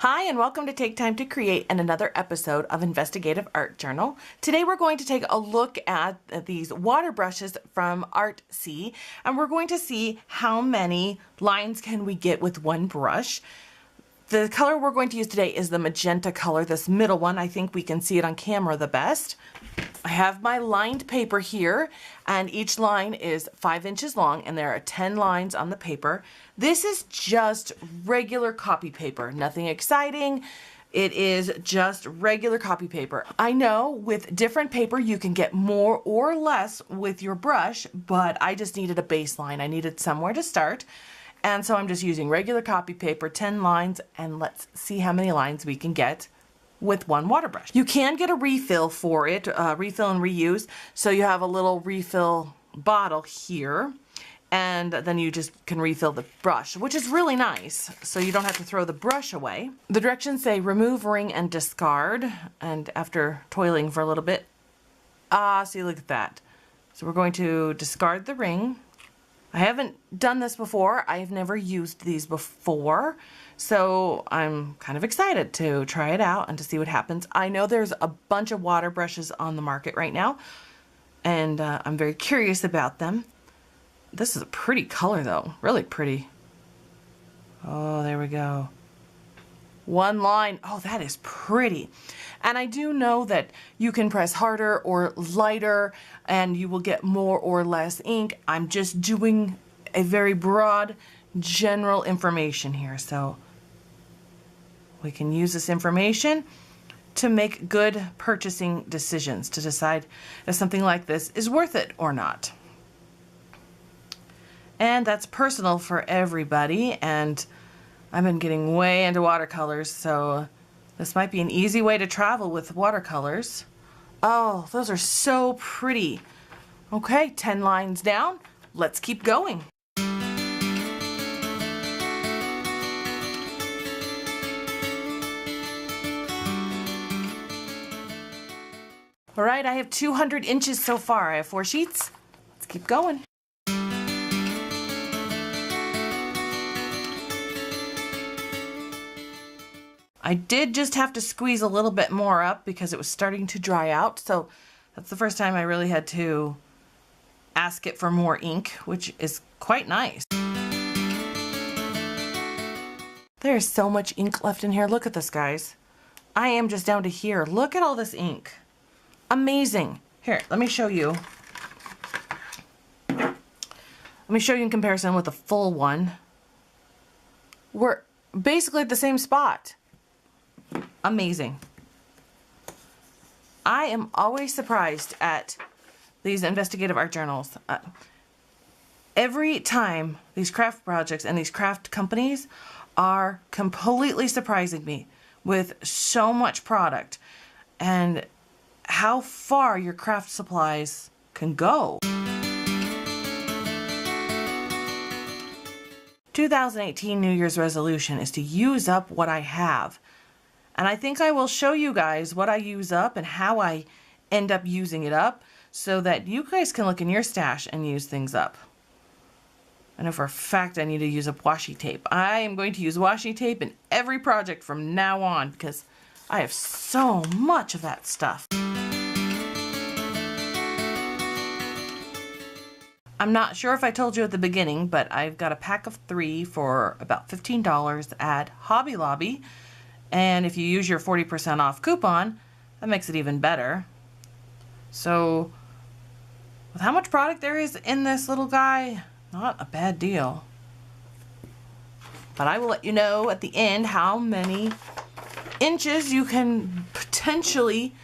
Hi, and welcome to Take Time to Create and another episode of Investigative Art Journal. Today we're going to take a look at these water brushes from Artsy, and we're going to see how many lines can we get with one brush. The color we're going to use today is the magenta color, this middle one. I think we can see it on camera the best. I have my lined paper here, and each line is 5 inches long, and there are 10 lines on the paper. This is just regular copy paper, nothing exciting. It is just regular copy paper. I know with different paper you can get more or less with your brush, but I just needed a baseline. I needed somewhere to start. And so I'm just using regular copy paper, 10 lines, and let's see how many lines we can get with one water brush. You can get a refill for it, refill and reuse. So you have a little refill bottle here, and then you just can refill the brush, which is really nice. So you don't have to throw the brush away. The directions say remove ring and discard. And after toiling for a little bit, see, look at that. So we're going to discard the ring. I haven't done this before. I've never used these before. So I'm kind of excited to try it out and to see what happens. I know there's a bunch of water brushes on the market right now, and I'm very curious about them. This is a pretty color though, really pretty. Oh, there we go. One line. Oh, that is pretty. And I do know that you can press harder or lighter and you will get more or less ink. I'm just doing a very broad general information here. So we can use this information to make good purchasing decisions, to decide if something like this is worth it or not. And that's personal for everybody. And I've been getting way into watercolors, so this might be an easy way to travel with watercolors. Oh, those are so pretty. Okay, 10 lines down. Let's keep going. All right, I have 200 inches so far. I have 4 sheets. Let's keep going. I did just have to squeeze a little bit more up because it was starting to dry out. So that's the first time I really had to ask it for more ink, which is quite nice. There's so much ink left in here. Look at this, guys. I am just down to here. Look at all this ink. Amazing. Here, let me show you. Let me show you in comparison with the full one. We're basically at the same spot. Amazing. I am always surprised at these investigative art journals. Every time these craft projects and these craft companies are completely surprising me with so much product and how far your craft supplies can go. 2018 New Year's resolution is to use up what I have. And I think I will show you guys what I use up and how I end up using it up so that you guys can look in your stash and use things up. I know for a fact I need to use up washi tape. I am going to use washi tape in every project from now on because I have so much of that stuff. I'm not sure if I told you at the beginning, but I've got a pack of 3 for about $15 at Hobby Lobby. And if you use your 40% off coupon, that makes it even better. So with how much product there is in this little guy, not a bad deal. But I will let you know at the end how many inches you can potentially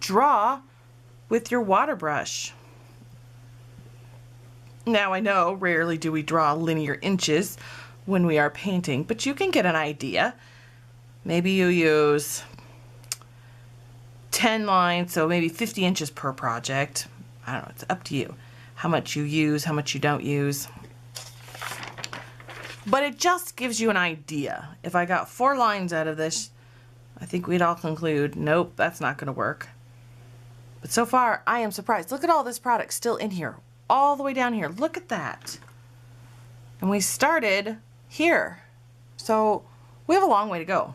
draw with your water brush. Now I know rarely do we draw linear inches when we are painting, but you can get an idea. Maybe you use 10 lines, so maybe 50 inches per project. I don't know, it's up to you. How much you use, how much you don't use. But it just gives you an idea. If I got 4 lines out of this, I think we'd all conclude, nope, that's not going to work. But so far, I am surprised. Look at all this product still in here, all the way down here. Look at that. And we started here. So we have a long way to go.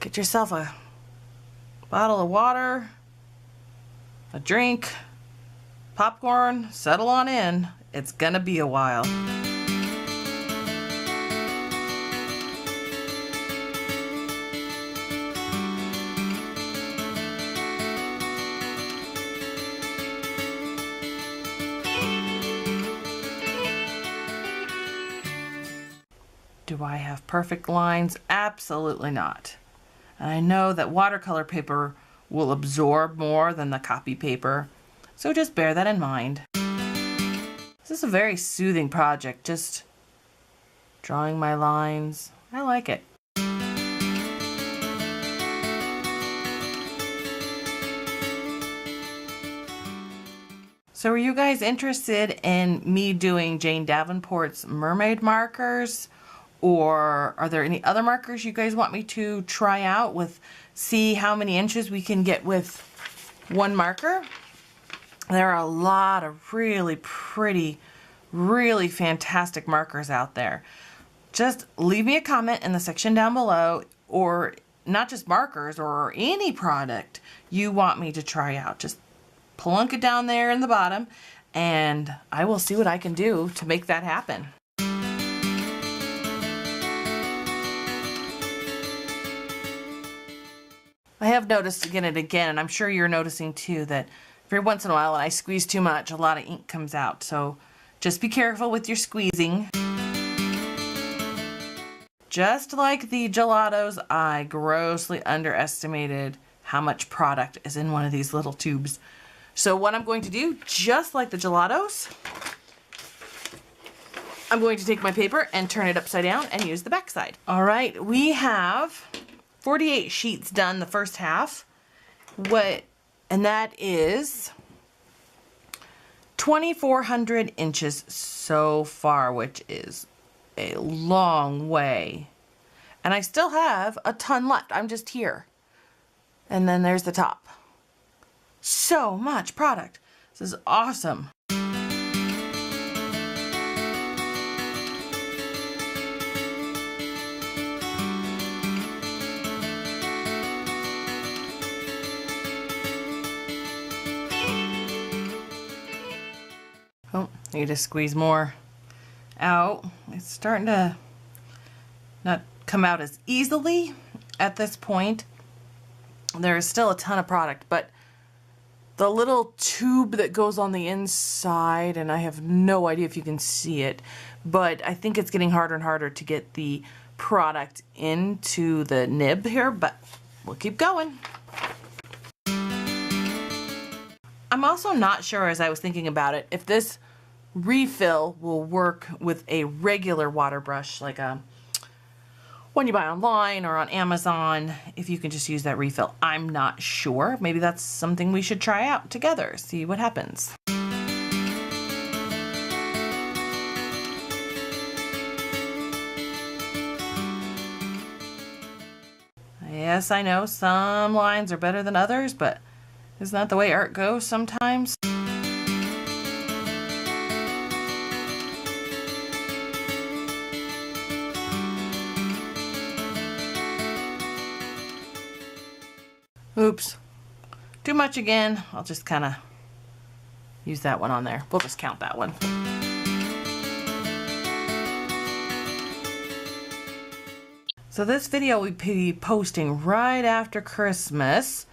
Get yourself a bottle of water, a drink, popcorn, settle on in. It's gonna be a while. Do I have perfect lines? Absolutely not. And I know that watercolor paper will absorb more than the copy paper, so just bear that in mind. This is a very soothing project, just drawing my lines. I like it. So are you guys interested in me doing Jane Davenport's mermaid markers? Or are there any other markers you guys want me to try out with, see how many inches we can get with one marker? There are a lot of really pretty, really fantastic markers out there. Just leave me a comment in the section down below, or not just markers, or any product you want me to try out. Just plunk it down there in the bottom and I will see what I can do to make that happen. I have noticed again and again, and I'm sure you're noticing too, that every once in a while when I squeeze too much, a lot of ink comes out. So just be careful with your squeezing. Just like the gelatos, I grossly underestimated how much product is in one of these little tubes. So what I'm going to do, just like the gelatos, I'm going to take my paper and turn it upside down and use the back side. All right, we have 48 sheets done the first half. And that is 2,400 inches so far, which is a long way. And I still have a ton left. I'm just here. And then there's the top. So much product. This is awesome. Oh, need to squeeze more out. It's starting to not come out as easily at this point. There is still a ton of product, but the little tube that goes on the inside, and I have no idea if you can see it, but I think it's getting harder and harder to get the product into the nib here, but we'll keep going. I'm also not sure, as I was thinking about it, if this refill will work with a regular water brush, like a one you buy online or on Amazon, if you can just use that refill. I'm not sure. Maybe that's something we should try out together, see what happens. Yes, I know some lines are better than others, but isn't that the way art goes sometimes? Oops, too much again. I'll just kind of use that one on there. We'll just count that one. So this video will be posting right after Christmas.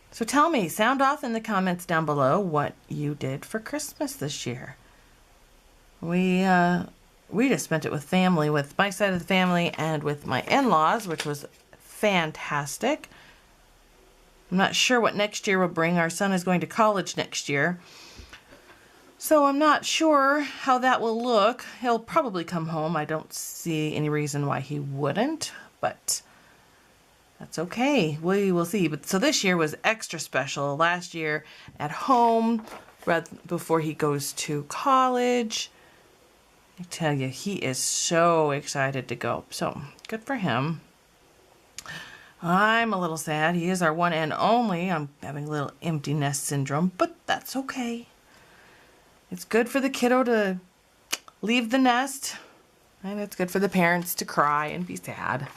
So tell me, sound off in the comments down below what you did for Christmas this year. We just spent it with family, with my side of the family and with my in-laws, which was fantastic. I'm not sure what next year will bring. Our son is going to college next year, so I'm not sure how that will look. He'll probably come home. I don't see any reason why he wouldn't, but that's okay. We will see. But so this year was extra special. Last year at home, right before he goes to college. I tell you, he is so excited to go. So good for him. I'm a little sad. He is our one and only. I'm having a little empty nest syndrome, but that's okay. It's good for the kiddo to leave the nest, and it's good for the parents to cry and be sad.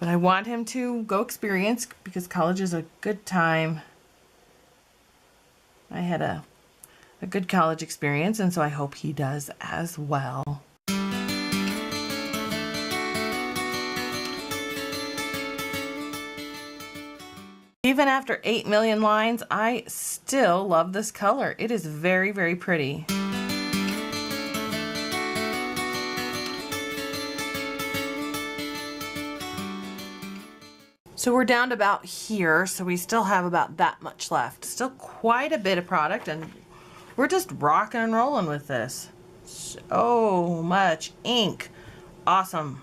But I want him to go experience because college is a good time. I had a good college experience, and so I hope he does as well. Even after 8 million lines, I still love this color. It is very, very pretty. So we're down to about here, so we still have about that much left. Still quite a bit of product, and we're just rocking and rolling with this. So much ink. Awesome.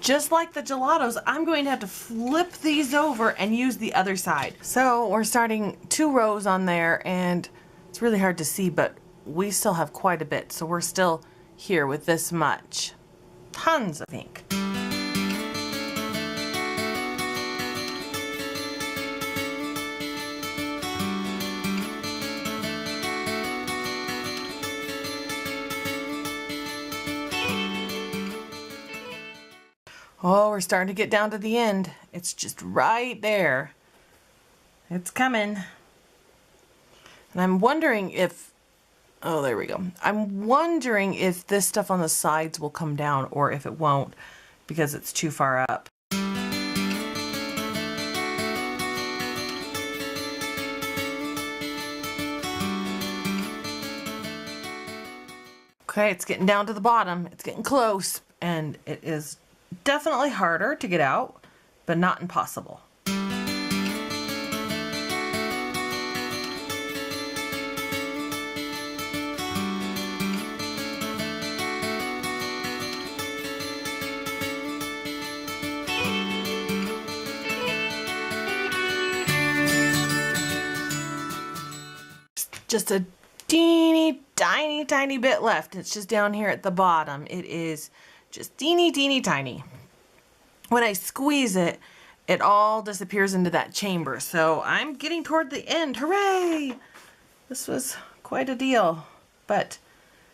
Just like the gelatos, I'm going to have to flip these over and use the other side. So we're starting 2 rows on there, and it's really hard to see, but we still have quite a bit. So we're still here with this much. Tons of ink. Oh, we're starting to get down to the end. It's just right there. It's coming. And I'm wondering if, oh, there we go. I'm wondering if this stuff on the sides will come down or if it won't because it's too far up. Okay, it's getting down to the bottom. It's getting close, and it is definitely harder to get out, but not impossible. Just a teeny tiny bit left. It's just down here at the bottom. It is just teeny tiny. When I squeeze it, it all disappears into that chamber. So I'm getting toward the end. Hooray! This was quite a deal, but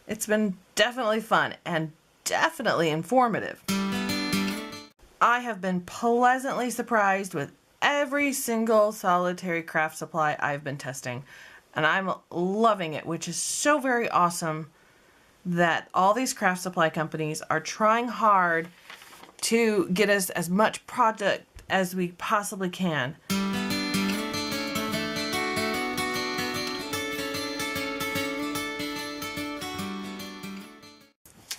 it's been definitely fun and definitely informative. I have been pleasantly surprised with every single solitary craft supply I've been testing, and I'm loving it, which is so very awesome that all these craft supply companies are trying hard to get us as much product as we possibly can.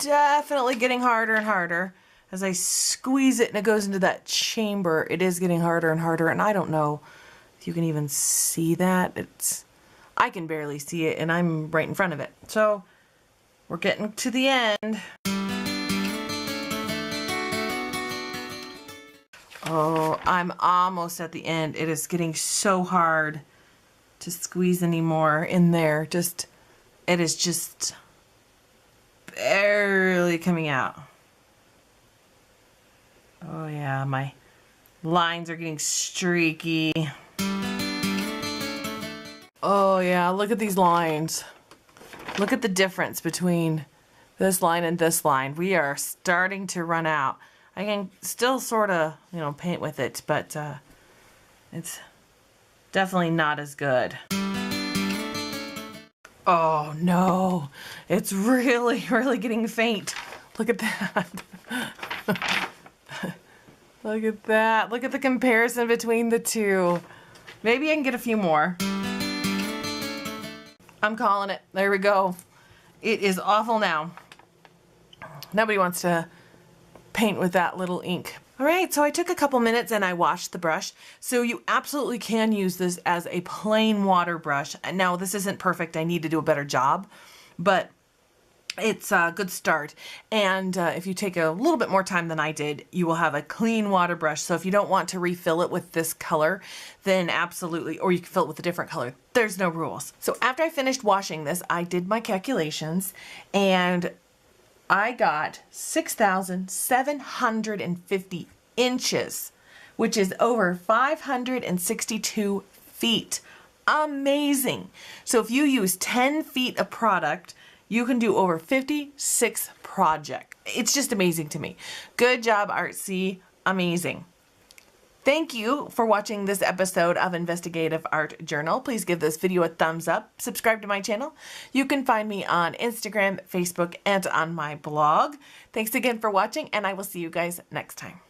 Definitely getting harder and harder. As I squeeze it and it goes into that chamber, it is getting harder and harder, and I don't know if you can even see that. I can barely see it, and I'm right in front of it. So we're getting to the end. Oh, I'm almost at the end. It is getting so hard to squeeze anymore in there. It is just barely coming out. Oh yeah, my lines are getting streaky. Oh yeah, look at these lines. Look at the difference between this line and this line. We are starting to run out. I can still sort of, paint with it, but it's definitely not as good. Oh no, it's really getting faint. Look at that. Look at that. Look at the comparison between the two. Maybe I can get a few more. I'm calling it. There we go. It is awful now. Nobody wants to paint with that little ink. All right, so I took a couple minutes and I washed the brush. So you absolutely can use this as a plain water brush. Now this isn't perfect. I need to do a better job, but it's a good start. And if you take a little bit more time than I did, you will have a clean water brush. So if you don't want to refill it with this color, then absolutely, or you can fill it with a different color. There's no rules. So after I finished washing this, I did my calculations and I got 6,750 inches, which is over 562 feet. Amazing. So if you use 10 feet of product, you can do over 56 projects. It's just amazing to me. Good job, Artsy. Amazing. Thank you for watching this episode of Investigative Art Journal. Please give this video a thumbs up. Subscribe to my channel. You can find me on Instagram, Facebook, and on my blog. Thanks again for watching, and I will see you guys next time.